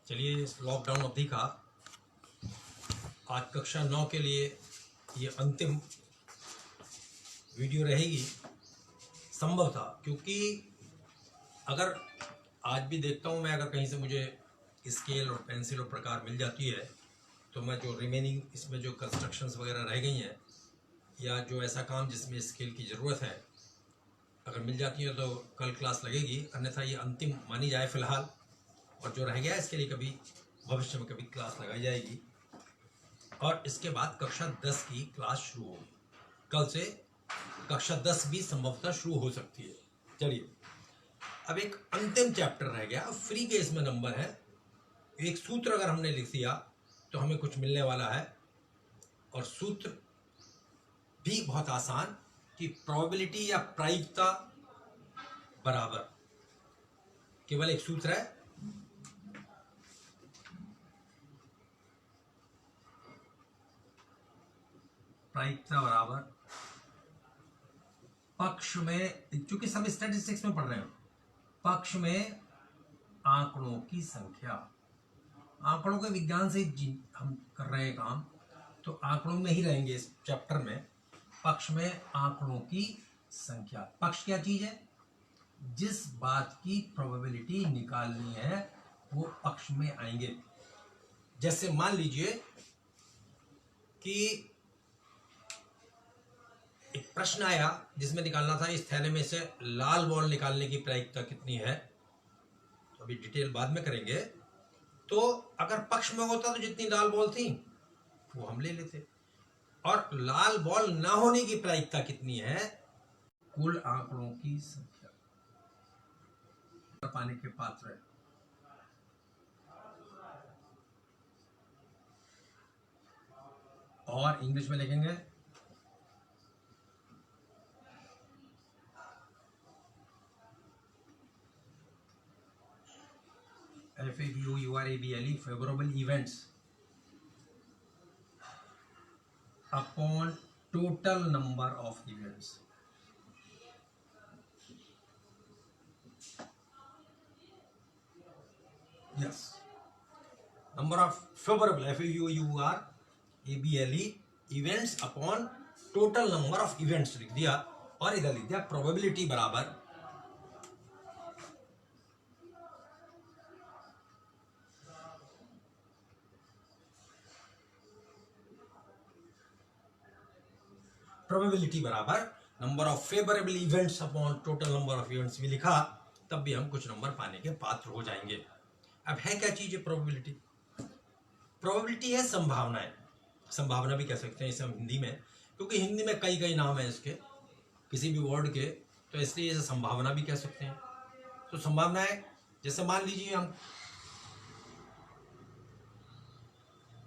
चलिए, इस लॉकडाउन अवधि का आज कक्षा 9 के लिए ये अंतिम वीडियो रहेगी। संभव था, क्योंकि अगर आज भी देखता हूँ मैं, अगर कहीं से मुझे स्केल और पेंसिल और प्रकार मिल जाती है तो मैं जो रिमेनिंग इसमें जो कंस्ट्रक्शंस वगैरह रह गई हैं या जो ऐसा काम जिसमें स्केल की ज़रूरत है अगर मिल जाती है तो कल क्लास लगेगी, अन्यथा ये अंतिम मानी जाए फ़िलहाल। और जो रह गया है इसके लिए कभी भविष्य में कभी क्लास लगाई जाएगी और इसके बाद कक्षा 10 की क्लास शुरू होगी। कल से कक्षा 10 भी संभवतः शुरू हो सकती है। चलिए, अब एक अंतिम चैप्टर रह गया। फ्री के इसमें नंबर है। एक सूत्र अगर हमने लिख दिया तो हमें कुछ मिलने वाला है, और सूत्र भी बहुत आसान कि प्रोबेबिलिटी या प्रायिकता बराबर, केवल एक सूत्र है, प्रायिकता बराबर पक्ष में, चूंकि सब स्टैटिस्टिक्स में पढ़ रहे हो, पक्ष में आंकड़ों की संख्या। आंकड़ों के विज्ञान से हम कर रहे हैं काम, तो आंकड़ों में ही रहेंगे इस चैप्टर में। पक्ष में आंकड़ों की संख्या। पक्ष क्या चीज है? जिस बात की प्रोबेबिलिटी निकालनी है वो पक्ष में आएंगे। जैसे मान लीजिए कि एक प्रश्न आया जिसमें निकालना था इस थैले में से लाल बॉल निकालने की प्रायिकता कितनी है। तो अभी डिटेल बाद में करेंगे। तो अगर पक्ष में होता तो जितनी लाल बॉल थी वो हम ले लेते, और लाल बॉल ना होने की प्रायिकता कितनी है? कुल आंकड़ों की संख्या पाने के पात्र है। और इंग्लिश में लिखेंगे FAVOURABLE, favorable events upon total number of events. Yes, number of favorable FAVOURABLE events upon total number of events लिख दिया, और इधर लिख दिया probability बराबर प्रोबेबिलिटी बराबर number of favourable events upon total number of events भी लिखा, तब भी हम कुछ नंबर पाने के पात्र हो जाएंगे। अब है क्या चीज है प्रोबेबिलिटी? प्रोबेबिलिटी है संभावनाएं। संभावना भी कह सकते हैं इसे हम हिंदी में, क्योंकि हिंदी में कई कई नाम है इसके, किसी भी वर्ड के, तो इसलिए इसे संभावना भी कह सकते हैं। तो संभावनाएं, जैसे मान लीजिए हम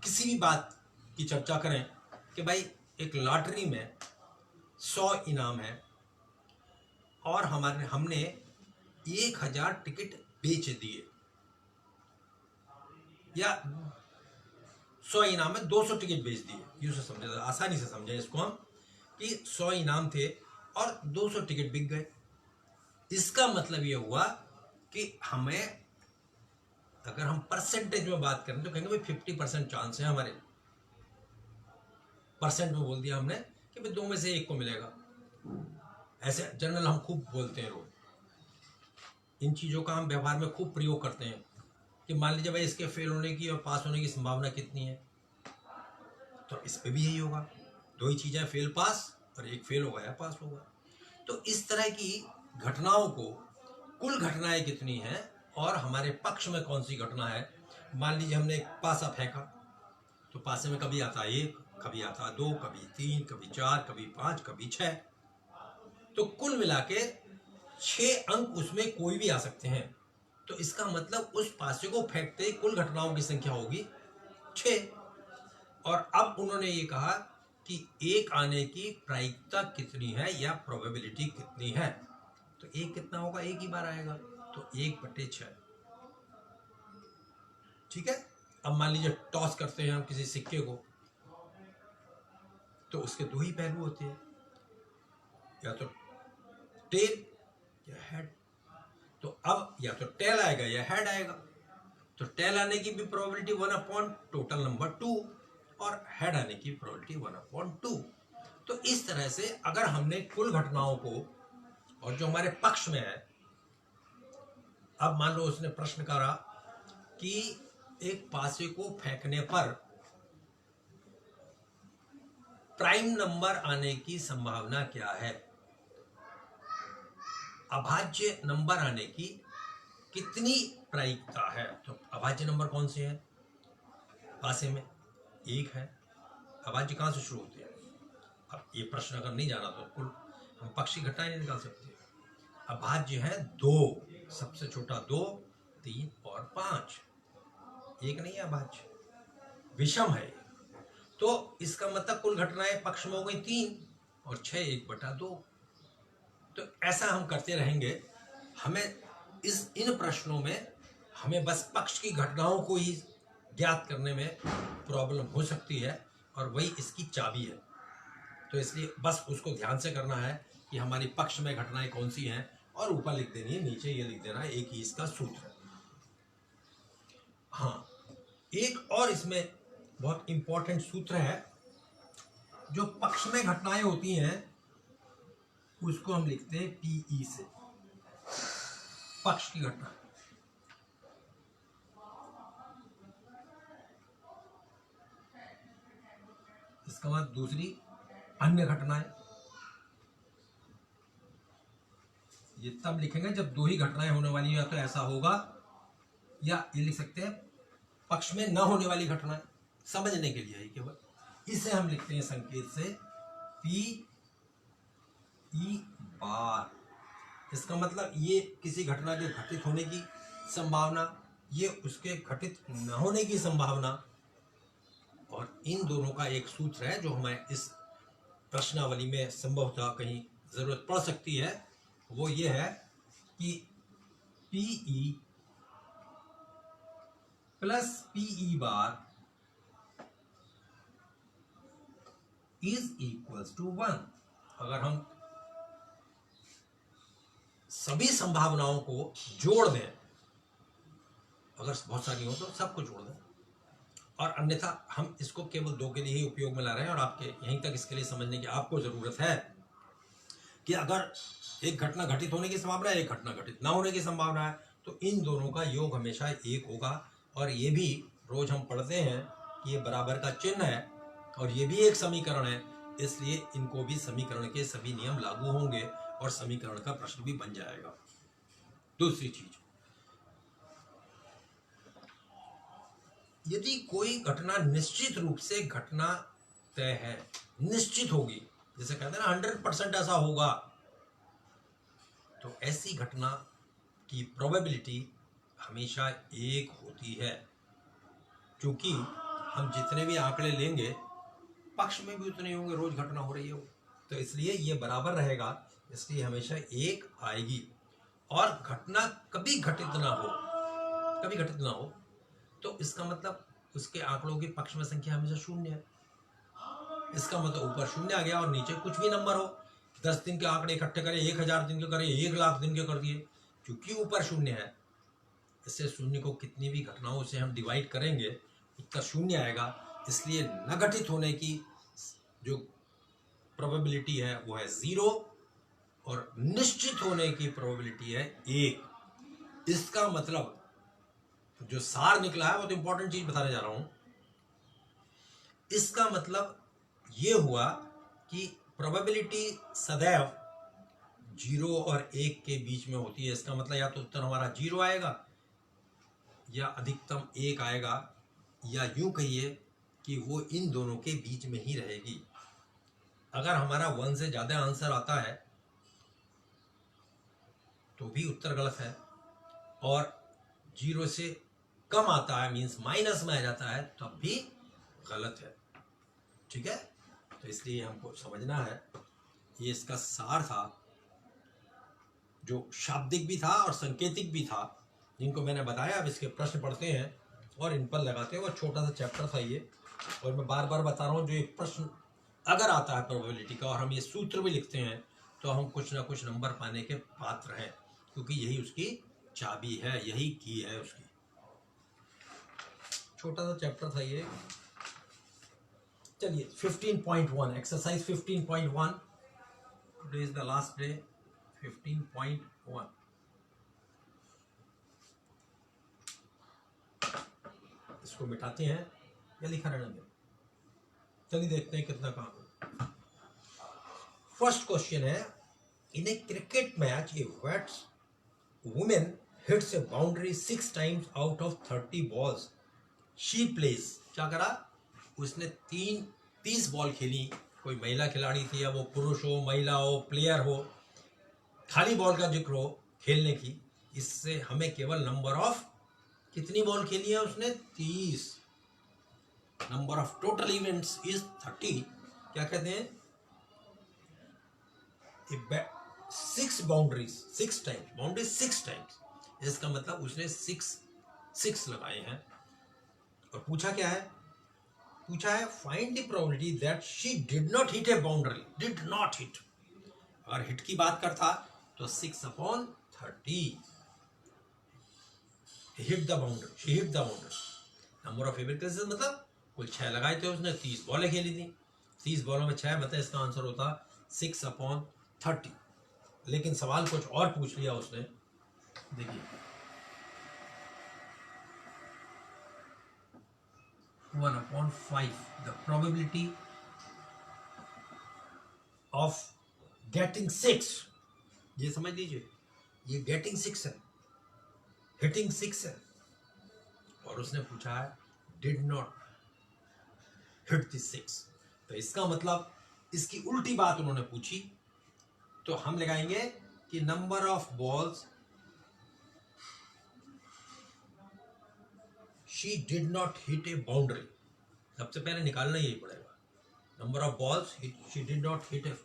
किसी भी बात की चर्चा करें कि भाई एक लॉटरी में 100 इनाम है और हमने 1000 टिकट बेच दिए, या 100 इनाम में 200 टिकट बेच दिए। यूं से समझे, आसानी से समझे इसको हम, कि 100 इनाम थे और 200 टिकट बिक गए। इसका मतलब यह हुआ कि हमें, अगर हम परसेंटेज में बात करें तो कहेंगे भाई 50% चांस है हमारे। परसेंट में बोल दिया हमने कि भाई 2 में से 1 को मिलेगा। ऐसे जनरल हम खूब बोलते हैं रोज। इन चीज़ों का हम व्यवहार में खूब प्रयोग करते हैं कि मान लीजिए भाई इसके फेल होने की और पास होने की संभावना कितनी है, तो इस पे भी यही होगा। 2 ही चीज़ें, फेल पास, और एक फेल होगा या पास होगा। तो इस तरह की घटनाओं को, कुल घटनाएं कितनी हैं और हमारे पक्ष में कौन सी घटना है। मान लीजिए हमने एक पासा फेंका, तो पासे में कभी आता 1, कभी आता 2, कभी 3, कभी 4, कभी 5, कभी 6, तो कुल मिला के 6 अंक उसमें कोई भी आ सकते हैं। तो इसका मतलब उस पासे को फेंकते ही कुल घटनाओं की संख्या होगी 6। और अब उन्होंने ये कहा कि 1 आने की प्रायिकता कितनी है या प्रोबेबिलिटी कितनी है। तो 1 कितना होगा? 1 ही बार आएगा, तो 1/6। ठीक है। अब मान लीजिए टॉस करते हैं हम किसी सिक्के को, तो उसके 2 ही पहलू होते हैं, या तो टेल या हेड। तो अब या तो टेल आएगा या हेड आएगा। तो टेल आने की भी प्रोबेबिलिटी 1 टोटल नंबर 2 और हेड आने की प्रोबेबिलिटी 1/2। तो इस तरह से अगर हमने कुल घटनाओं को और जो हमारे पक्ष में है, अब मान लो उसने प्रश्न करा कि एक पासे को फेंकने पर प्राइम नंबर आने की संभावना क्या है, अभाज्य नंबर आने की कितनी प्रायिकता है। तो अभाज्य नंबर कौन से हैं पासे में, एक है। अभाज्य कहां से शुरू होते हैं, अब ये प्रश्न अगर नहीं जाना तो कुल हम पक्ष की घटनाएं नहीं निकाल सकते। अभाज्य है 2, सबसे छोटा 2, 3 और 5, एक नहीं है अभाज्य, विषम है। तो इसका मतलब कुल घटनाएं पक्ष में हो गई 3 और 6 1/2। तो ऐसा हम करते रहेंगे। हमें इन प्रश्नों में हमें बस पक्ष की घटनाओं को ही ज्ञात करने में प्रॉब्लम हो सकती है और वही इसकी चाबी है। तो इसलिए बस उसको ध्यान से करना है कि हमारी पक्ष में घटनाएं कौन सी हैं और ऊपर लिख देनी है, नीचे ये लिख देना है, एक ही इसका सूत्र है। हाँ, एक और इसमें बहुत इंपॉर्टेंट सूत्र है, जो पक्ष में घटनाएं होती हैं उसको हम लिखते हैं पीई से, पक्ष की घटना। इसका बाद दूसरी अन्य घटनाएं, ये तब लिखेंगे जब दो ही घटनाएं होने वाली है, या तो ऐसा होगा, या ये लिख सकते हैं पक्ष में न होने वाली घटनाएं, समझने के लिए ही केवल। इसे हम लिखते हैं संकेत से पी ई बार। इसका मतलब ये किसी घटना के घटित होने की संभावना, ये उसके घटित न होने की संभावना, और इन दोनों का एक सूत्र है जो हमें इस प्रश्नावली में संभवतः कहीं जरूरत पड़ सकती है। वो ये है कि P E plus P E bar is equals to 1। अगर हम सभी संभावनाओं को जोड़ दें, अगर बहुत सारी हो तो सबको जोड़ दें, और अन्यथा हम इसको केवल 2 के लिए ही उपयोग में ला रहे हैं, और आपके यहीं तक इसके लिए समझने की आपको जरूरत है कि अगर एक घटना घटित होने की संभावना है, एक घटना घटित ना होने की संभावना है, तो इन दोनों का योग हमेशा 1 होगा। और ये भी रोज हम पढ़ते हैं कि ये बराबर का चिन्ह है और ये भी एक समीकरण है, इसलिए इनको भी समीकरण के सभी नियम लागू होंगे और समीकरण का प्रश्न भी बन जाएगा। दूसरी चीज, यदि कोई घटना निश्चित रूप से घटना तय है, निश्चित होगी, जैसे कहते हैं ना 100% ऐसा होगा, तो ऐसी घटना की प्रोबेबिलिटी हमेशा 1 होती है। क्योंकि हम जितने भी आंकड़े लेंगे पक्ष में भी उतने होंगे, रोज घटना हो रही है वो, तो इसलिए ये बराबर रहेगा, इसलिए हमेशा 1 आएगी। और घटना कभी घटित ना हो तो इसका मतलब उसके आंकड़ों के पक्ष में संख्या हमेशा 0 है। इसका मतलब ऊपर 0 आ गया और नीचे कुछ भी नंबर हो, 10 दिन के आंकड़े इकट्ठे करें, 1000 दिन के करें, 1 लाख दिन के कर दिए, क्योंकि ऊपर 0 है, इससे 0 को कितनी भी घटनाओं से हम डिवाइड करेंगे उत्तर 0 आएगा। इसलिए न घटित होने की जो प्रोबेबिलिटी है वो है 0 और निश्चित होने की प्रोबेबिलिटी है 1। इसका मतलब जो सार निकला है वो तो इंपॉर्टेंट चीज बताने जा रहा हूं। इसका मतलब ये हुआ कि प्रोबेबिलिटी सदैव 0 और 1 के बीच में होती है। इसका मतलब या तो उत्तर हमारा 0 आएगा या अधिकतम 1 आएगा, या यूं कहिए कि वो इन दोनों के बीच में ही रहेगी। अगर हमारा 1 से ज्यादा आंसर आता है तो भी उत्तर गलत है, और 0 से कम आता है मींस माइनस में आ जाता है तब भी गलत है। ठीक है, तो इसलिए हमको समझना है, ये इसका सार था, जो शाब्दिक भी था और सांकेतिक भी था, जिनको मैंने बताया। अब इसके प्रश्न पढ़ते हैं और इन पर लगाते हैं। वो छोटा सा चैप्टर था ये, और मैं बार बार बता रहा हूँ, जो एक प्रश्न अगर आता है प्रोबेबिलिटी का और हम ये सूत्र भी लिखते हैं तो हम कुछ ना कुछ नंबर पाने के पात्र हैं, क्योंकि यही उसकी चाबी है, यही की है उसकी। छोटा सा चैप्टर था ये। चलिए 15.1 exercise 15.1, today is the last day. 15.1 इसको मिटाते हैं या लिखा रहने दें। चलिए देखते हैं कितना काम है। फर्स्ट क्वेश्चन है, in a cricket match a weights women hits a boundary 6 times out of 30 balls she plays। क्या करा उसने 30 बॉल खेली। कोई महिला खिलाड़ी थी या वो पुरुष हो, महिला हो, प्लेयर हो, खाली बॉल का जिक्र हो खेलने की। इससे हमें केवल नंबर ऑफ कितनी बॉल खेली है उसने 30। Number of total events is 30। क्या कहते हैं 6 बाउंड्रीज 6 टाइम्स, बाउंड्री 6 टाइम्स। इसका मतलब उसने 6 लगाए हैं। और पूछा क्या है, पूछा है find the probability that she did not hit a boundary. Did not hit, अगर हिट की बात करता तो 6/30 hit the boundary, she hit the boundary. Number of ever cases मतलब कुल 6 लगाए थे उसने, 30 बॉलें खेली थी। 30 बॉलों में 6 बताए, इसका आंसर होता 6/30। लेकिन सवाल कुछ और पूछ लिया उसने। देखिए 1/5 द प्रोबेबिलिटी ऑफ गेटिंग 6। ये समझ लीजिए, ये गेटिंग 6 है, हिटिंग 6 है। और उसने पूछा है डिड नॉट हिट द 6। तो इसका मतलब इसकी उल्टी बात उन्होंने पूछी। तो हम लगाएंगे कि number of balls she did not hit a boundary. सबसे पहले निकालना यही पड़ेगा, number of balls she did not hit a.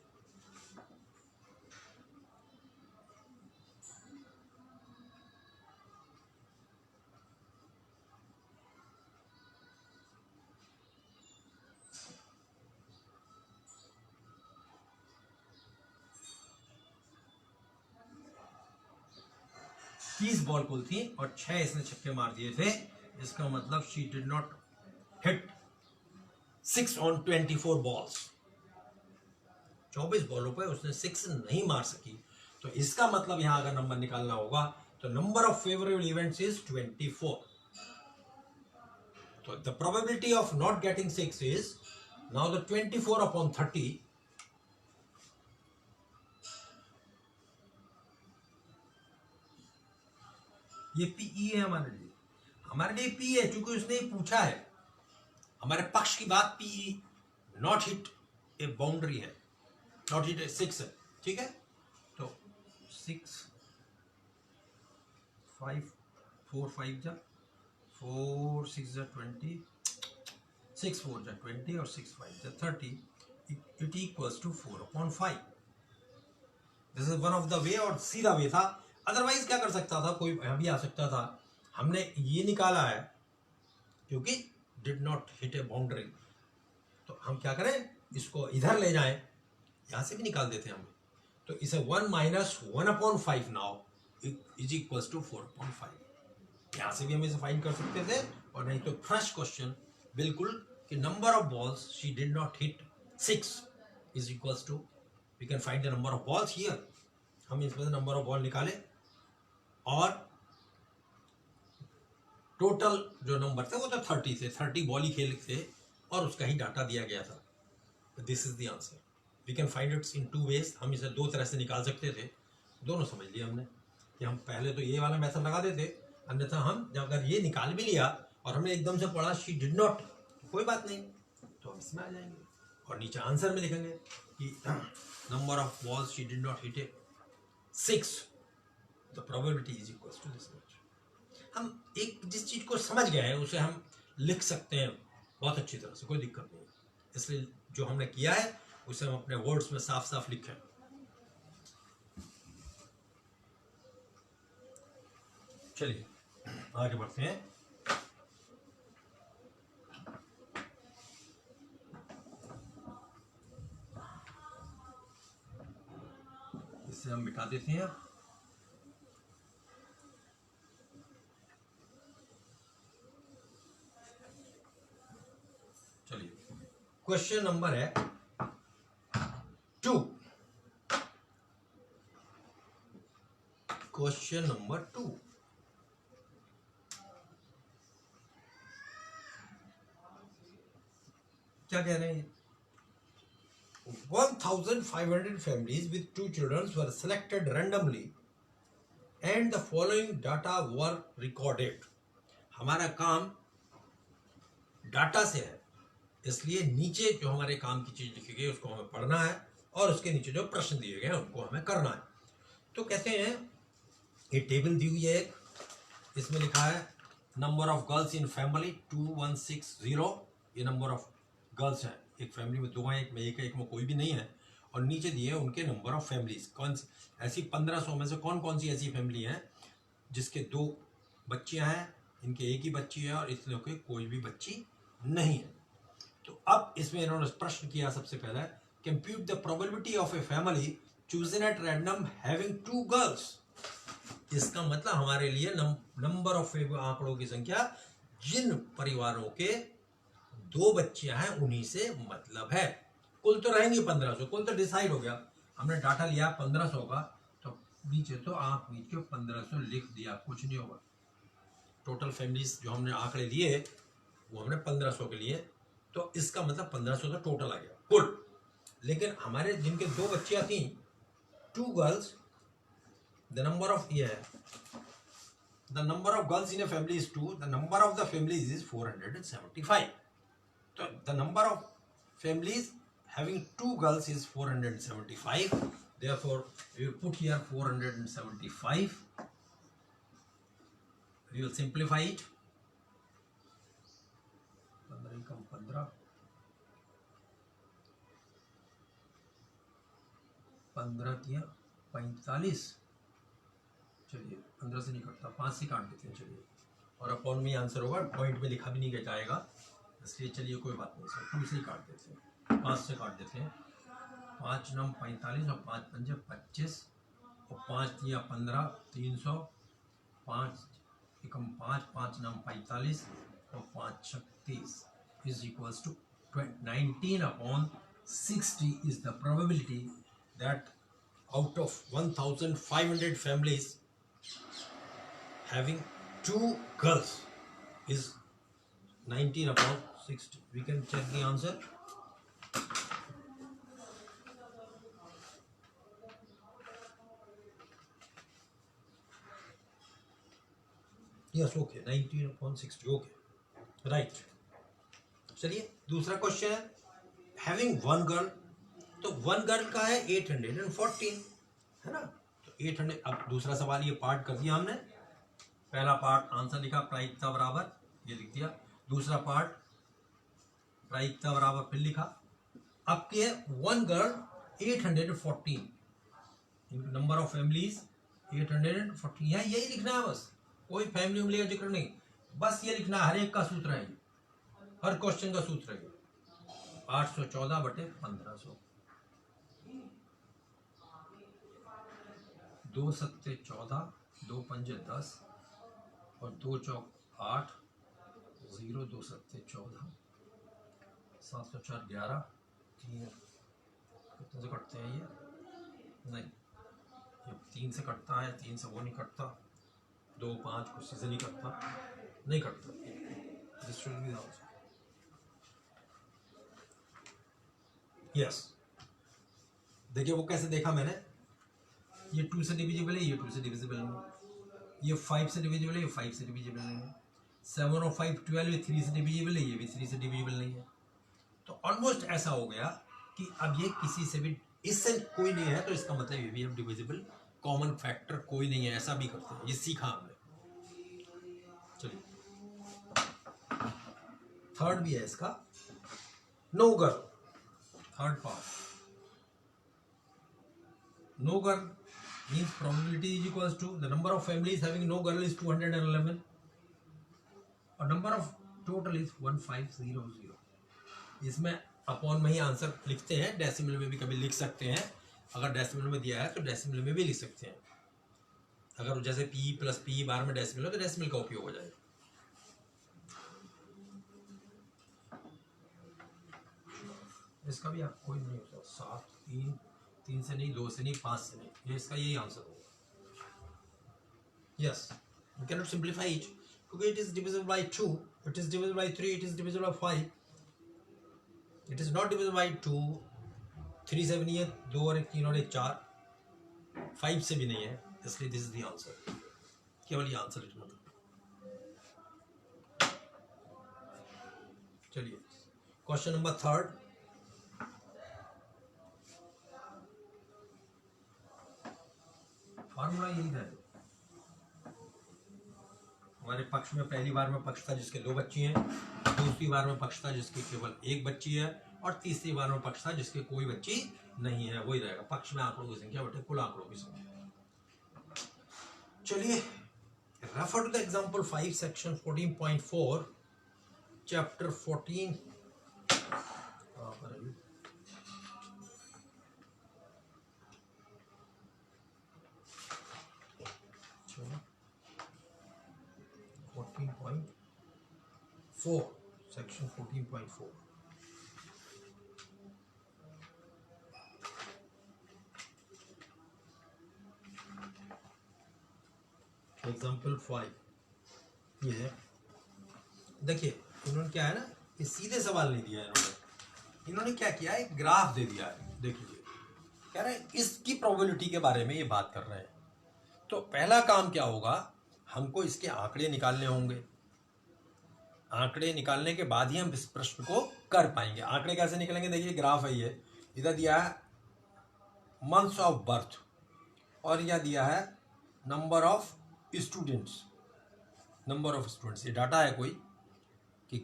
तीस बॉल कुल थी और 6 इसने छक्के मार दिए थे। इसका मतलब she did not hit 6 on 24 balls. 24 बॉलों पे उसने 6 नहीं मार सकी। तो इसका मतलब यहां अगर नंबर निकालना होगा तो number of favourable events is 24। तो the probability of not getting 6 is now the 24/30। ये पीई है हमारे लिए, हमारे लिए पी है क्योंकि उसने पूछा है। हमारे पक्ष की बात P E not hit a boundary है, नॉट हिट ए 6 है। ठीक है, तो 6 5 4 5 जा 4 6 जा 20, 6 4 जा 20 और 6 5 जा 30। It equals to 4/5। This is one of the way, और सीधा वे था। अदरवाइज क्या कर सकता था, कोई भी आ सकता था। हमने ये निकाला है क्योंकि did not hit a boundary. तो हम क्या करें, इसको इधर ले जाएं, यहां से भी निकाल देते हैं हम। तो इसे 1 - 1/5 नाउ इज इक्वल्स टू 4/5। यहां से भी हम इसे फाइंड कर सकते थे। और नहीं तो फर्स्ट क्वेश्चन बिल्कुल कि number of balls she did not hit 6 is equals to, we can find the number of balls here. हम इसमें से नंबर ऑफ बॉल निकाले और टोटल जो नंबर थे वो तो 30 थे। 30 बॉल ही खेल थे और उसका ही डाटा दिया गया था। This is the answer. We can find its in 2 ways. हम इसे 2 तरह से निकाल सकते थे। दोनों समझ लिया हमने कि हम पहले तो ये वाला मेथड लगा देते, अन्यथा हम जब अगर ये निकाल भी लिया और हमने एकदम से पढ़ा शी डिड नॉट, तो कोई बात नहीं, तो हम इसमें आ जाएंगे और नीचे आंसर में लिखेंगे कि number of balls she did not hit a 6, the probability is equal to this much. हम एक जिस चीज को समझ गए हैं उसे हम लिख सकते हैं बहुत अच्छी तरह से, कोई दिक्कत नहीं। इसलिए जो हमने किया है उसे हम अपने वर्ड्स में साफ साफ लिखें। चलिए आगे बढ़ते हैं। इसे हम मिटा देते हैं। क्वेश्चन नंबर है 2। क्वेश्चन नंबर 2, क्या कह रहे हैं? 1500 families with 2 children were selected randomly and the following data were recorded। हमारा काम डाटा से है, इसलिए नीचे जो हमारे काम की चीज लिखी गई उसको हमें पढ़ना है और उसके नीचे जो प्रश्न दिए गए हैं उनको हमें करना है। तो कहते हैं ये टेबल दी हुई है एक, इसमें लिखा है number of girls in family 2160। ये नंबर ऑफ गर्ल्स हैं, एक फैमिली में 2 हैं, एक में 1 है, एक में कोई भी नहीं है। और नीचे दिए हैं उनके नंबर ऑफ फैमिलीज, कौन ऐसी 1500 में से कौन कौन सी ऐसी फैमिली हैं जिसके 2 बच्चियां हैं, इनके 1 ही बच्ची है और इसलिए के कोई भी बच्ची नहीं है। तो अब इसमें इन्होंने प्रश्न किया सबसे पहला, compute the probability of a family chosen at random having 2 girls. इसका मतलब हमारे लिए नंबर ऑफ आंकड़ों की संख्या, जिन परिवारों के 2 बच्चियां हैं उन्हीं से मतलब है। कुल तो रहेंगी 1500, कुल तो डिसाइड हो गया, हमने डाटा लिया 1500 का, तो नीचे तो आप नीचे 1500 लिख दिया, कुछ नहीं होगा। टोटल फैमिलीज जो हमने आंकड़े लिए वो हमने 1500 के लिए, तो इसका मतलब 1500 तो टोटल आ गया कुल। लेकिन हमारे जिनके 2 बच्चियां थी, 2 girls, the number of the number of girls in a family is 2, the number of the families is 475. So the number of families having 2 girls is 475, therefore we will put here 475, we will simplify it, 15 कम 15, 15 किया 45, चलिए 15 से नहीं कटता, 5 से काट देते हैं चलिए, और अपॉन में आंसर होगा, पॉइंट में लिखा भी नहीं जाएगा, इसलिए चलिए कोई बात नहीं सर, 2 से ही काट देते हैं, 5 से काट देते हैं। 5 9 45 और 5 5 25 और 5 दिया 15, 300, 5 एकम 5, 5 9 45 और 5 36 is equals to 19/60 is the probability that out of 1500 families having 2 girls is 19/60. We can check the answer. Yes, okay, 19/60, okay, right. चलिए दूसरा क्वेश्चन है, हैविंग 1 गर्ल, तो 1 गर्ल का है 814, है ना, तो 800। अब दूसरा सवाल ये पार्ट कर दिया हमने, पहला पार्ट आंसर लिखा प्रायिकता बराबर, ये लिख दिया, दूसरा पार्ट प्रायिकता बराबर फिर लिखा। अब के 1 गर्ल 814, नंबर ऑफ फैमिलीज 814, यहाँ यही लिखना है बस, कोई फैमिली उमली का जिक्र नहीं, बस ये लिखना, हर एक का सूत्र है, हर क्वेश्चन का सूत्र है 814/1500, 2 सत्ते 14, 2 पंजे 10 और 2 चौक 8, 0 2 सत्ते 14, 7 4 11, 3 कितने से कटते हैं ये, नहीं ये 3 से कटता है, 3 से वो नहीं कटता, 2 5 कुछ से नहीं कटता, नहीं कटता, this should be answer. Yes, देखिए वो कैसे देखा मैंने, ये 2 से डिविजिबल है, ये 2 से डिविजिबल नहीं है, ये 5 से डिविजिबल है, ये 5 से डिविजिबल नहीं है, 7 और 5 12, ये 3 से डिविजिबल है, ये भी 3 से डिविजिबल नहीं है। तो ऑलमोस्ट ऐसा हो गया कि अब ये किसी से भी, इससे कोई नहीं है तो इसका मतलब ये भी अब डिविजिबल, कॉमन फैक्टर कोई नहीं है, ऐसा भी करते हैं, ये सीखा हमने। चलिए थर्ड भी है इसका, no girl, third part, no girl means probability is equals to the number of families having no girl is 211 और number of total is 1500। इसमें अपॉन में ही आंसर लिखते हैं, डेसिमल में भी कभी लिख सकते हैं, अगर डेसिमल में दिया है तो डेसिमल में भी लिख सकते हैं, अगर जैसे p + p बार में डेसिमल हो तो डेसिमल का उपयोग हो जाएगा। इसका भी आप कोई नहीं होता, 7 3 3 से नहीं, 2 से नहीं, 5 से नहीं, ये इसका यही आंसर होगा। Yes, you can not simplify it क्योंकि it is divisible by 2, it is divisible by 3, it is divisible by 5, it is not divisible by 2, 3 से भी नहीं है, 2 और 1 3 और 1 4, 5 से भी नहीं है, इसलिए दिस इज द आंसर, केवल ये आंसर लिखना था। चलिए क्वेश्चन नंबर 3, फॉर्मूला यही था, हमारे पक्ष में पहली बार में पक्ष था जिसके 2 बच्ची हैं, दूसरी बार में पक्ष था जिसकी केवल 1 बच्ची है, और तीसरी बार में पक्ष था जिसके कोई बच्ची नहीं है। वही रहेगा, पक्ष में आंकड़ों की संख्या बटे कुल आंकड़ों की संख्या। चलिए, refer to the example 5 section 14.4 chapter 14 14.4 section 14.4 example 5 ये है। देखिए इन्होंने क्या है ना, ये सीधे सवाल नहीं दिया है इन्होंने क्या किया है, एक ग्राफ दे दिया है। देखिए कह रहे हैं इसकी प्रोबेबिलिटी के बारे में ये बात कर रहे हैं। तो पहला काम क्या होगा, हमको इसके आंकड़े निकालने होंगे। आंकड़े निकालने के बाद ही हम इस प्रश्न को कर पाएंगे। आंकड़े कैसे निकलेंगे, देखिए ग्राफ है, ये इधर दिया है मंथ्स ऑफ बर्थ और यह दिया है number of students. Number of students ये डाटा है कोई कि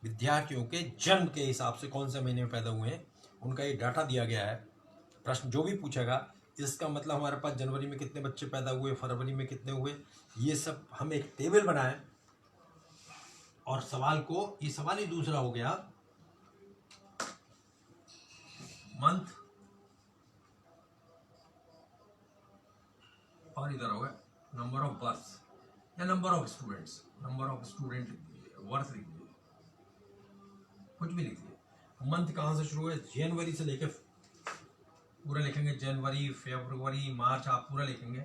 विद्यार्थियों के जन्म के हिसाब से कौन से महीने में पैदा हुए हैं, उनका ये डाटा दिया गया है। प्रश्न जो भी पूछेगा इसका मतलब हमारे पास जनवरी में कितने बच्चे पैदा हुए, फरवरी में कितने हुए, ये सब हम एक टेबल बनाएं। और सवाल को, ये सवाल ही दूसरा हो गया, मंथ और इधर हो गया नंबर ऑफ बर्थ या number of students. Number of student लिख दीजिए, वर्थ लिख दीजिए, कुछ भी लिख दीजिए। मंथ कहाँ से शुरू है, जनवरी से लेकर पूरा लिखेंगे, जनवरी फरवरी मार्च आप पूरा लिखेंगे,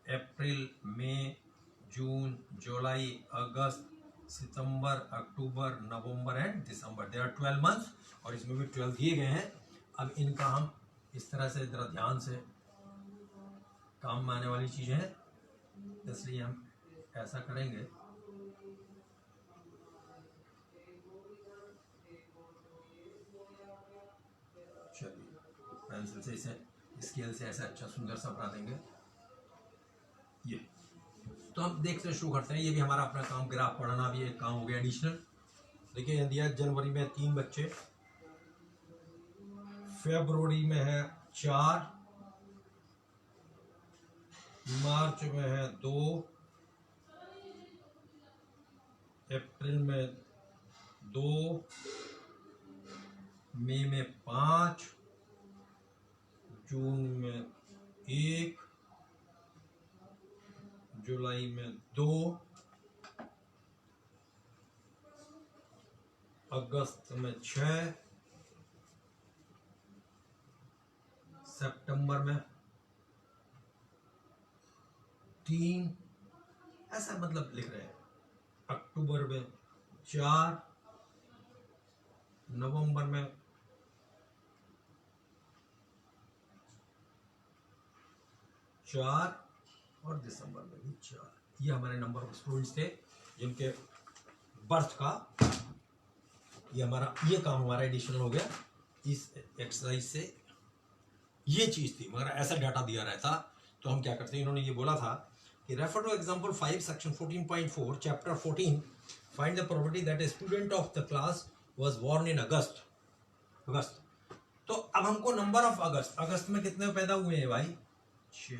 अप्रैल मई जून जुलाई अगस्त सितंबर अक्टूबर नवंबर एंड दिसंबर। देयर आर 12 मंथ्स और इसमें भी 12 दिए गए हैं। अब इनका हम इस तरह से जरा ध्यान से, काम में आने वाली चीजें हैं इसलिए हम ऐसा करेंगे। चलिए पेंसिल से इसे स्केल से ऐसे अच्छा सुंदर सा बना देंगे। ये तो हम देखते शुरू करते हैं। ये भी हमारा अपना काम, ग्राफ पढ़ना भी एक काम हो गया एडिशनल। देखिए यहाँ दिया जनवरी में 3 बच्चे, फरवरी में है 4, मार्च में है 2, अप्रैल में 2, मई में 5, जून में 1, जुलाई में 2, अगस्त में 6, सितंबर में 3, ऐसा मतलब लिख रहे हैं, अक्टूबर में 4, नवंबर में 4 और दिसंबर में भी 4। ये हमारे नंबर ऑफ स्टूडेंट्स थे जिनके बर्थ का, ये हमारा, ये काम हमारा एडिशनल हो गया इस एक्सरसाइज से। ये चीज थी, मगर ऐसा डाटा दिया रहता तो हम क्या करते हैं, इन्होंने ये बोला था कि refer to example 5 section 14.4 chapter 14 find the probability that a student of the class was born in August. तो अब हमको नंबर ऑफ अगस्त में कितने पैदा हुए हैं भाई, 6।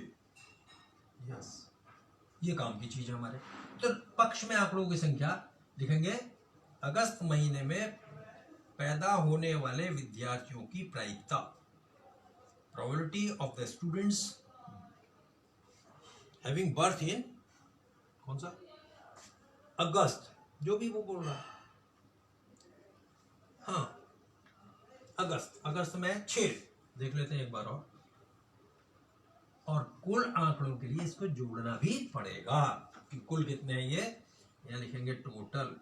यस, ये काम की चीज है हमारे। तो पक्ष में आंकड़ों की संख्या लिखेंगे, अगस्त महीने में पैदा होने वाले विद्यार्थियों की प्रायिकता, probability of the students having birth in कौन सा अगस्त, जो भी वो बोल रहा है। हाँ अगस्त में 6 देख लेते हैं एक बार और कुल आंकड़ों के लिए इसको जोड़ना भी पड़ेगा कि कुल कितने हैं। ये यहाँ लिखेंगे टोटल,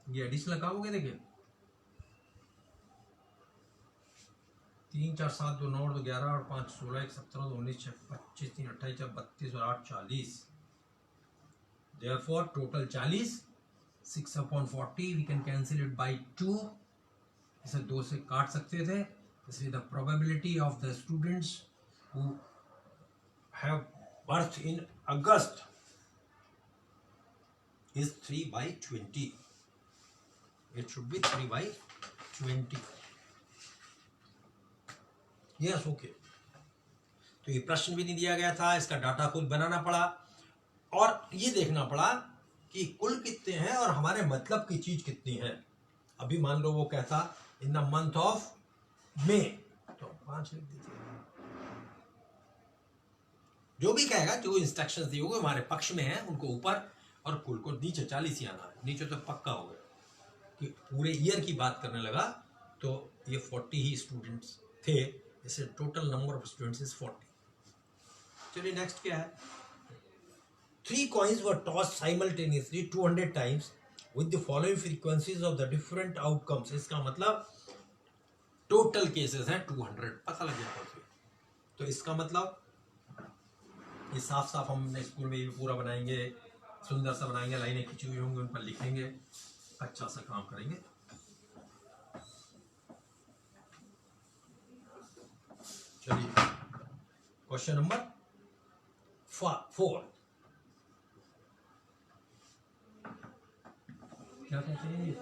ये एडिशन लगाओगे देखिए 3 4 7 2 9 2 11 और 5 16 1 17 2 19 6 25 3 28 32 और 8 40, therefore total 40, 6 upon 40 we can cancel it by 2, इसे 2 से काट सकते थे, इसलिए the probability of the students who have birth in August is 3/20. It should be 3/20. Yes, okay. तो ये प्रश्न भी नहीं दिया गया था, इसका डाटा खुद बनाना पड़ा और ये देखना पड़ा कि कुल कितने हैं और हमारे मतलब की चीज कितनी है। अभी मान लो वो कहता in the month of May, तो 5 लिख दीजिए। जो भी कहेगा, जो इंस्ट्रक्शंस दिए हुए हमारे पक्ष में है उनको ऊपर और कुल को नीचे 40 ही आना है। नीचे तो पक्का हो गया कि पूरे ईयर की बात करने लगा तो ये 40 ही स्टूडेंट्स थे, इससे total number of students is 40। चलिए नेक्स्ट क्या है। 3 coins were tossed simultaneously 200 times with the following frequencies of the different outcomes। इसका मतलब टोटल केसेस है 200, पता लग गया। तो इसका मतलब ये साफ साफ हम अपने स्कूल में भी पूरा बनाएंगे, सुंदर सा बनाएंगे, लाइनें खींची हुई होंगी उन पर लिखेंगे, अच्छा सा काम करेंगे। चलिए क्वेश्चन नंबर 4 क्या कहते हैं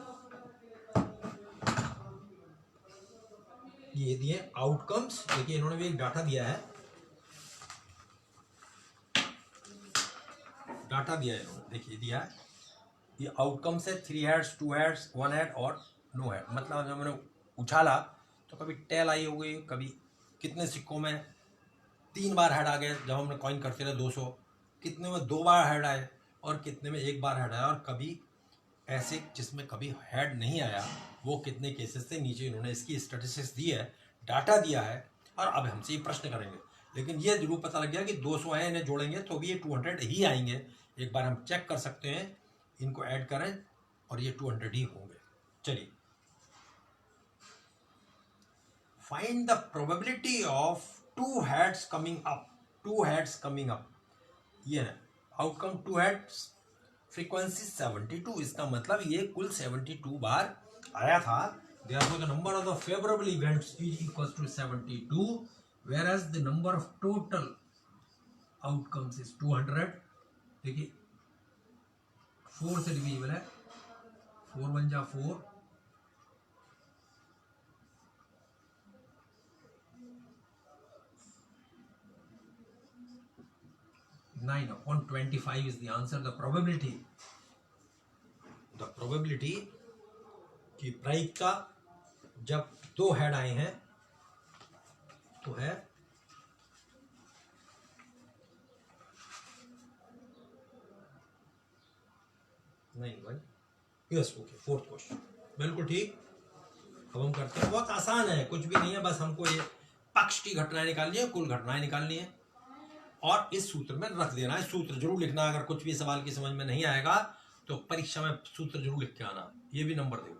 ये दिए आउटकम्स। देखिए इन्होंने भी एक डाटा दिया है, डाटा दिया है इन्होंने, देखिए दिया है ये आउटकम्स है 3 हेड्स 2 हेड्स 1 हेड और नो हेड। मतलब जब मैंने उछाला तो कभी टेल आई हो गई, कभी कितने सिक्कों में 3 बार हेड आ गए, जब हमने कॉइन करते रहे 200, कितने में 2 बार हेड आए और कितने में 1 बार हेड आया, और कभी ऐसे जिसमें कभी हेड नहीं आया वो कितने केसेस थे। नीचे इन्होंने इसकी स्टैटिस्टिक्स दी है, डाटा दिया है और अब हमसे ये प्रश्न करेंगे। लेकिन ये जरूर पता लग गया कि 200 है, इन्हें जोड़ेंगे तो भी ये 200 ही आएंगे। एक बार हम चेक कर सकते हैं, इनको ऐड करें और ये 200 ही होंगे। चलिए find the probability of 2 heads coming up. 2 heads coming up, ये है आउटकम 2 हेड्स, फ्रीक्वेंसी 72। इसका मतलब ये कुल 72 बार आया था। Therefore, the number of the favorable events is equals to 72, whereas the number of total outcomes is 200। देखिए 4 से डिविजिबल है, 4 1 जा 4, 9 upon 25 is the answer। The probability कि प्राइक का जब 2 हेड आए हैं तो है नहीं भाई, यस ओके। 4th क्वेश्चन बिल्कुल ठीक। अब हम करते हैं, बहुत आसान है, कुछ भी नहीं है, बस हमको ये पक्ष की घटनाएं निकालनी है, कुल घटनाएं निकालनी है और इस सूत्र में रख देना है। सूत्र जरूर लिखना, अगर कुछ भी सवाल की समझ में नहीं आएगा तो परीक्षा में सूत्र जरूर लिख के आना, ये भी नंबर देगा।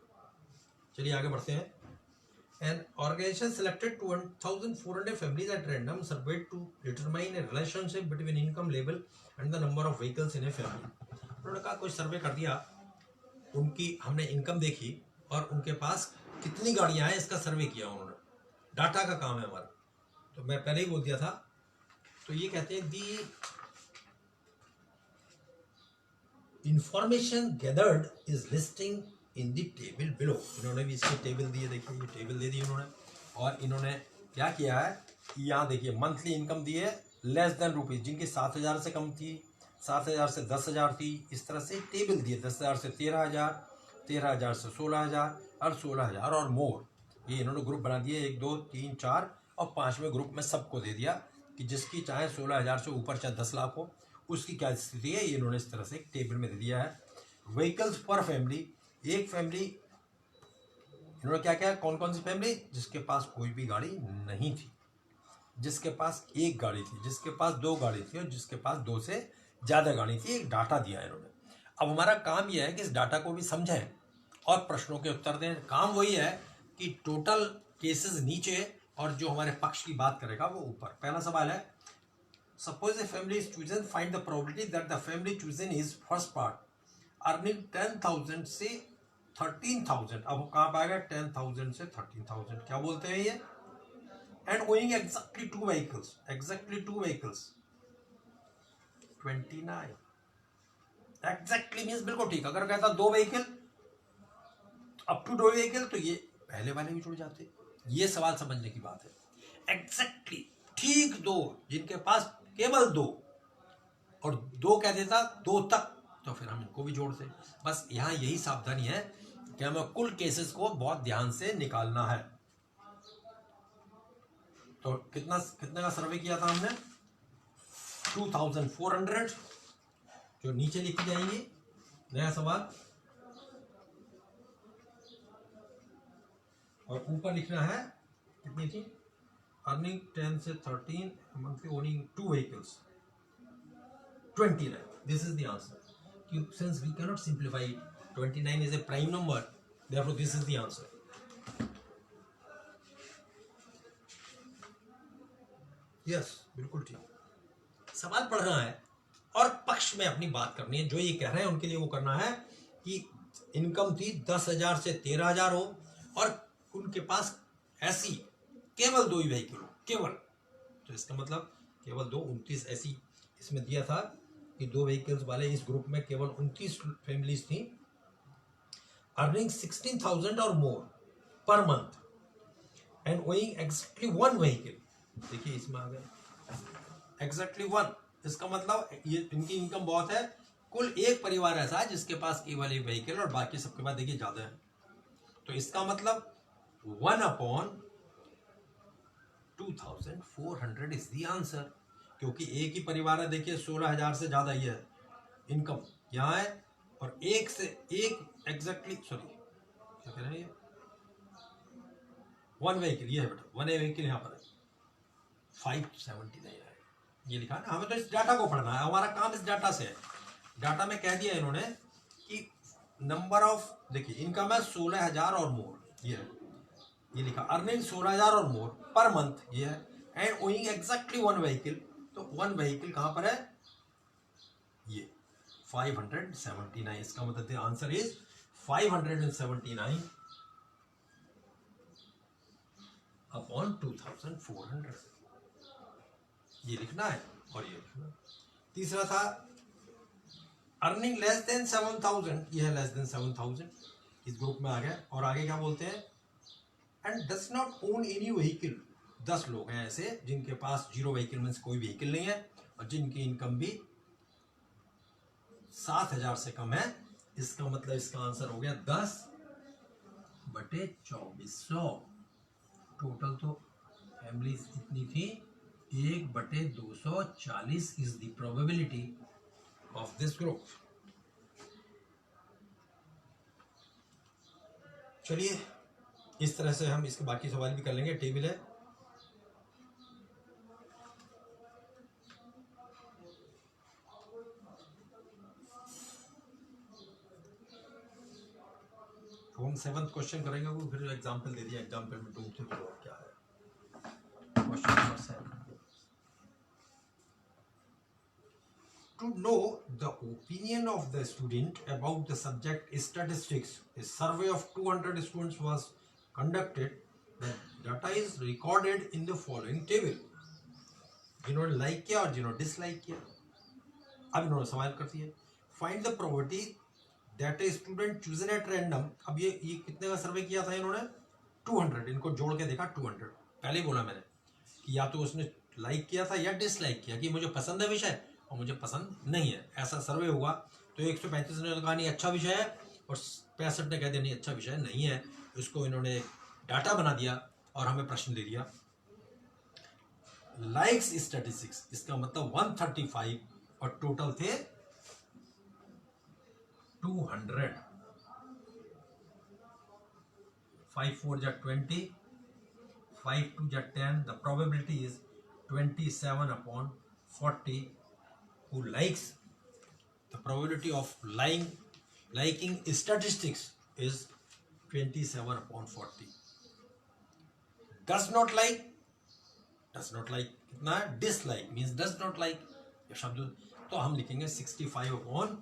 चलिए आगे बढ़ते हैं। An organization selected 1,400 families at random, surveyed to determine a relationship between income level and the number of vehicles in a family। उन्होंने कहा कोई सर्वे कर दिया, उनकी हमने इनकम देखी और उनके पास कितनी गाड़ियां हैं इसका सर्वे किया उन्होंने। डाटा का काम है हमारा, तो मैं पहले ही बोल दिया था। तो ये कहते हैं दी information gathered is listing in the table below. इन्होंने भी इसकी टेबल दी है, देखिए ये टेबल दे दी उन्होंने। और इन्होंने क्या किया है, यहाँ देखिए मंथली इनकम दी है लेस देन रुपीज, जिनकी 7,000 से कम थी, 7,000 से 10,000 थी, इस तरह से टेबल दी है। 10,000 से 13,000, 13,000 से 16,000 और 16,000 और मोर। ये इन्होंने ग्रुप बना दिए, 1 2 3 4 और 5वें ग्रुप में सबको दे दिया कि जिसकी चाहे 16,000 से ऊपर चाहे 10 लाख हो, उसकी क्या स्थिति है, ये इन्होंने इस तरह से एक टेबल में दे दिया है। व्हीकल्स पर फैमिली, एक फैमिली इन्होंने क्या किया, कौन कौन सी फैमिली, जिसके पास कोई भी गाड़ी नहीं थी, जिसके पास एक गाड़ी थी, जिसके पास दो गाड़ी थी और जिसके पास दो से ज़्यादा गाड़ी थी, एक डाटा दिया इन्होंने। अब हमारा काम यह है कि इस डाटा को भी समझें और प्रश्नों के उत्तर दें। काम वही है कि टोटल केसेस नीचे और जो हमारे पक्ष की बात करेगा वो ऊपर। पहला सवाल है, suppose a family is chosen, find the probability that the family chosen is first part earning 10,000 से 13,000। अब कहाँ पाएगा 10,000 से 13,000, क्या बोलते हैं ये, and owning exactly two vehicles, 29 exactly means बिल्कुल ठीक। अगर कहता दो व्हीकल, अप टू दो व्हीकल, तो ये पहले वाले भी जुड़ जाते। ये सवाल समझने की बात है। एग्जैक्टली ठीक दो, जिनके पास केवल दो, और दो कह देता दो तक, तो फिर हम इनको भी जोड़ते। बस यहाँ यही सावधानी है कि हमें कुल केसेस को बहुत ध्यान से निकालना है। तो कितने का सर्वे किया था हमने, 2400, जो नीचे लिखी जाएंगी। नया सवाल, और ऊपर लिखना है कितनी थी, अर्निंग 10 से 13, monthly owning 2 vehicles, 29। This is the answer. Since we cannot simplify it, 29 is a prime number, therefore this is the answer. Yes, बिल्कुल ठीक। सवाल पढ़ना है और पक्ष में अपनी बात करनी है। जो ये कह रहे हैं उनके लिए वो करना है कि इनकम थी 10,000 से 13,000 हो और उनके पास ऐसी केवल दो ही व्हीकल हो, केवल। तो इसका मतलब केवल दो, 29 ऐसी इसमें दिया था कि दो व्हीकल्स वाले इस ग्रुप में केवल 29 फैमिलीज थी, अर्निंग 16,000 और more per month and owning exactly one vehicle. देखिए इसमें आ गया एग्जैक्टली वन, इसका मतलब ये इनकी इनकम बहुत है। कुल एक परिवार ऐसा है जिसके पास केवल एक व्हीकल और बाकी सबके पास देखिए ज्यादा है। तो इसका मतलब 1/2400 इज द आंसर, क्योंकि एक ही परिवार है। देखिए 16,000 से ज्यादा ही है इनकम यहाँ है, और एक से एक एग्जैक्टली, सॉरी क्या कह रहे हैं ये, वन व्हीकल, ये है बेटा, वन व्हीकल यहाँ पर है, 579 है, ये लिखा है ना। हमें तो इस डाटा को पढ़ना है, हमारा काम इस डाटा से है। डाटा में कह दिया इन्होंने कि नंबर ऑफ, देखिए इनकम है 16,000 और मोर, ये है, ये लिखा अर्निंग 16,000 और मोर पर मंथ, ये है, and owning exactly one vehicle. तो वन व्हीकल कहां पर है, ये 579। इसका मतलब आंसर इज 579 अपॉन 2400, ये लिखना है और ये लिखना। तीसरा था अर्निंग लेस देन 7,000, ये है लेस देन 7,000, इस ग्रुप में आ गया। और आगे क्या बोलते हैं, and does not own any vehicle. 10 लोग हैं ऐसे जिनके पास जीरो व्हीकल मीन्स कोई व्हीकल नहीं है और जिनकी इनकम भी 7,000 से कम है। इसका मतलब इसका आंसर हो गया 10/2400। टोटल तो फैमिलीज इतनी थी, 1/240 is the probability of this group. चलिए इस तरह से हम इसके बाकी सवाल भी कर लेंगे। टेबल है, तो हम 7th क्वेश्चन करेंगे, वो फिर एग्जांपल दे दिया, एग्जांपल में ढूंढते हुए क्या है। Question number 7, to know the opinion of the student about the subject statistics, a survey of 200 students was conducted. The data is recorded in the following table. जिन्होंने लाइक किया और जिन्होंने डिसलाइक किया। अब इन्होंने सवाल कर दिया, find the probability that a student chosen at random. अब ये कितने का सर्वे किया था इन्होंने, 200। इनको जोड़ के देखा 200। पहले ही बोला मैंने कि या तो उसने लाइक किया था या डिसलाइक किया, कि मुझे पसंद है विषय और मुझे पसंद नहीं है, ऐसा सर्वे हुआ। तो 135 ने कहा नहीं अच्छा विषय है और 65 ने कह दिया नहीं अच्छा विषय नहीं है। इसको इन्होंने डाटा बना दिया और हमें प्रश्न दे दिया लाइक्स स्टैटिस्टिक्स, इसका मतलब 135 और टोटल थे 200। 5 4 जा 20, 5 2 जा 10. The probability is 27 upon 40. Who likes, the probability of liking statistics is 27 upon 40. Does not like कितना है, dislike means does not like ये शब्द, तो हम लिखेंगे 65 upon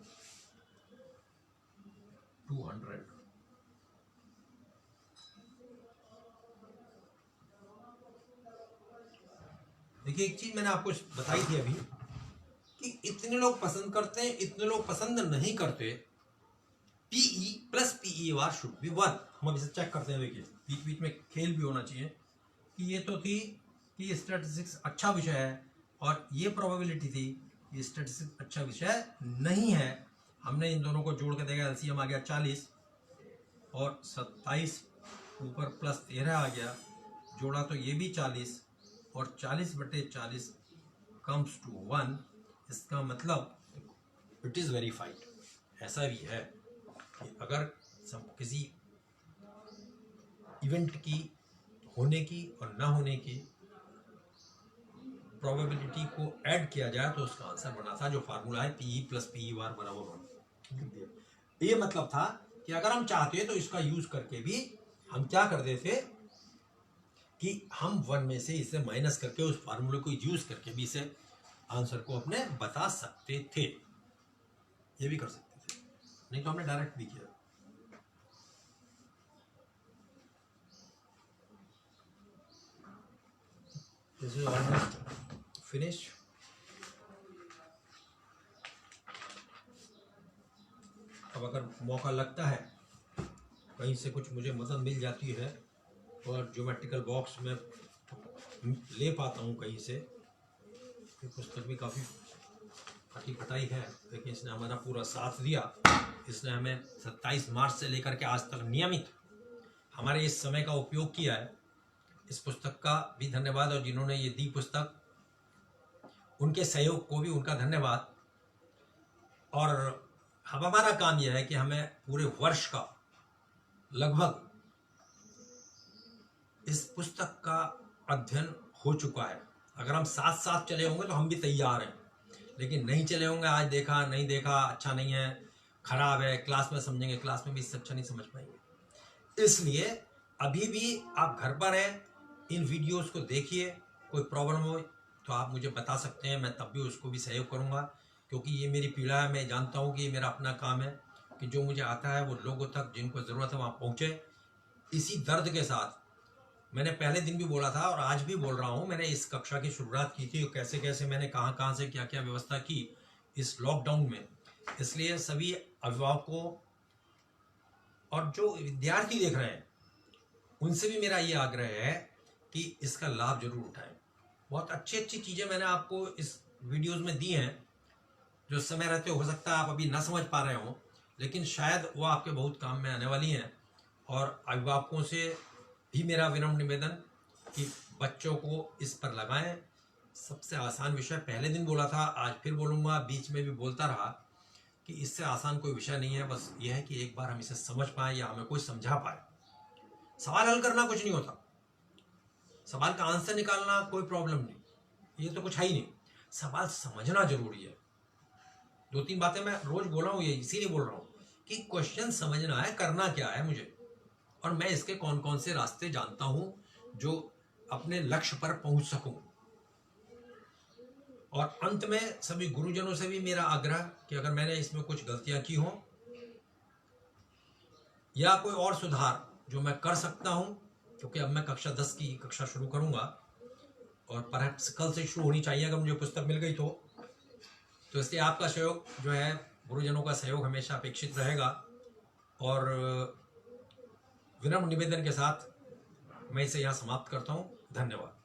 200. देखिए एक चीज मैंने आपको बताई थी अभी कि इतने लोग पसंद करते हैं, इतने लोग पसंद नहीं करते. PE plus PER should be 1. हम अभी से चेक करते हैं. देखिए बीच बीच में खेल भी होना चाहिए कि ये तो थी कि स्टैटिस्टिक्स अच्छा विषय है और ये प्रोबेबिलिटी थी कि स्टैटिस्टिक्स अच्छा विषय नहीं है. हमने इन दोनों को जोड़ के देखा, एलसीएम आ गया 40 और 27 ऊपर प्लस 13 आ गया, जोड़ा तो ये भी 40 और 40/40 कम्स टू 1. इसका मतलब इट इज़ वेरीफाइड. ऐसा भी है कि अगर किसी इवेंट की होने की और ना होने की प्रोबेबिलिटी को ऐड किया जाए तो उसका आंसर बना था जो फार्मूला है PE प्लस PER बराबर 1. ये मतलब था कि अगर हम चाहते तो इसका यूज करके भी हम क्या करते थे कि हम 1 में से इसे माइनस करके उस फार्मूले को यूज करके भी इसे आंसर को अपने बता सकते थे. ये भी कर सकते थे, नहीं तो हमने डायरेक्ट भी किया. This is almost finish. अब अगर मौका लगता है कहीं से कुछ मुझे मदद मिल जाती है और ज्योमेट्रिकल बॉक्स में ले पाता हूँ कहीं से, ये पुस्तक भी काफ़ी फटी फटाई है लेकिन इसने हमारा पूरा साथ दिया. इसने हमें 27 मार्च से लेकर के आज तक नियमित हमारे इस समय का उपयोग किया है. इस पुस्तक का भी धन्यवाद और जिन्होंने ये दी पुस्तक उनके सहयोग को भी उनका धन्यवाद. और अब हमारा काम यह है कि हमें पूरे वर्ष का लगभग इस पुस्तक का अध्ययन हो चुका है. अगर हम साथ साथ चले होंगे तो हम भी तैयार हैं, लेकिन नहीं चले होंगे, आज देखा नहीं देखा, अच्छा नहीं है, खराब है, क्लास में समझेंगे, क्लास में भी इससे अच्छा नहीं समझ पाएंगे. इसलिए अभी भी आप घर पर हैं, इन वीडियोस को देखिए. कोई प्रॉब्लम हो तो आप मुझे बता सकते हैं, मैं तब भी उसको भी सहयोग करूंगा क्योंकि ये मेरी पीड़ा है. मैं जानता हूँ कि ये मेरा अपना काम है कि जो मुझे आता है वो लोगों तक जिनको ज़रूरत है वहाँ पहुँचे. इसी दर्द के साथ मैंने पहले दिन भी बोला था और आज भी बोल रहा हूँ, मैंने इस कक्षा की शुरुआत की थी कैसे कैसे मैंने कहाँ से क्या क्या व्यवस्था की इस लॉकडाउन में. इसलिए सभी अभिभावकों और जो विद्यार्थी देख रहे हैं उनसे भी मेरा ये आग्रह है कि इसका लाभ जरूर उठाएं. बहुत अच्छी चीज़ें मैंने आपको इस वीडियोज़ में दी हैं जो समय रहते हो सकता है आप अभी ना समझ पा रहे हो, लेकिन शायद वो आपके बहुत काम में आने वाली हैं. और अभिभावकों से भी मेरा विनम्र निवेदन कि बच्चों को इस पर लगाएं. सबसे आसान विषय पहले दिन बोला था, आज फिर बोलूँगा, बीच में भी बोलता रहा कि इससे आसान कोई विषय नहीं है. बस यह है कि एक बार हम इसे समझ पाएँ या हमें कोई समझा पाए. सवाल हल करना कुछ नहीं होता, सवाल का आंसर निकालना कोई प्रॉब्लम नहीं, ये तो कुछ है ही नहीं. सवाल समझना जरूरी है. 2-3 बातें मैं रोज बोल रहा हूँ, ये इसीलिए बोल रहा हूँ कि क्वेश्चन समझना है, करना क्या है मुझे, और मैं इसके कौन कौन से रास्ते जानता हूँ जो अपने लक्ष्य पर पहुंच सकूं. और अंत में सभी गुरुजनों से भी मेरा आग्रह कि अगर मैंने इसमें कुछ गलतियां की हों या कोई और सुधार जो मैं कर सकता हूं, क्योंकि अब मैं कक्षा 10 की कक्षा शुरू करूंगा और परहैप्स कल से शुरू होनी चाहिए अगर मुझे पुस्तक मिल गई तो इसलिए आपका सहयोग जो है, गुरुजनों का सहयोग हमेशा अपेक्षित रहेगा. और विनम्र निवेदन के साथ मैं इसे यहाँ समाप्त करता हूँ. धन्यवाद.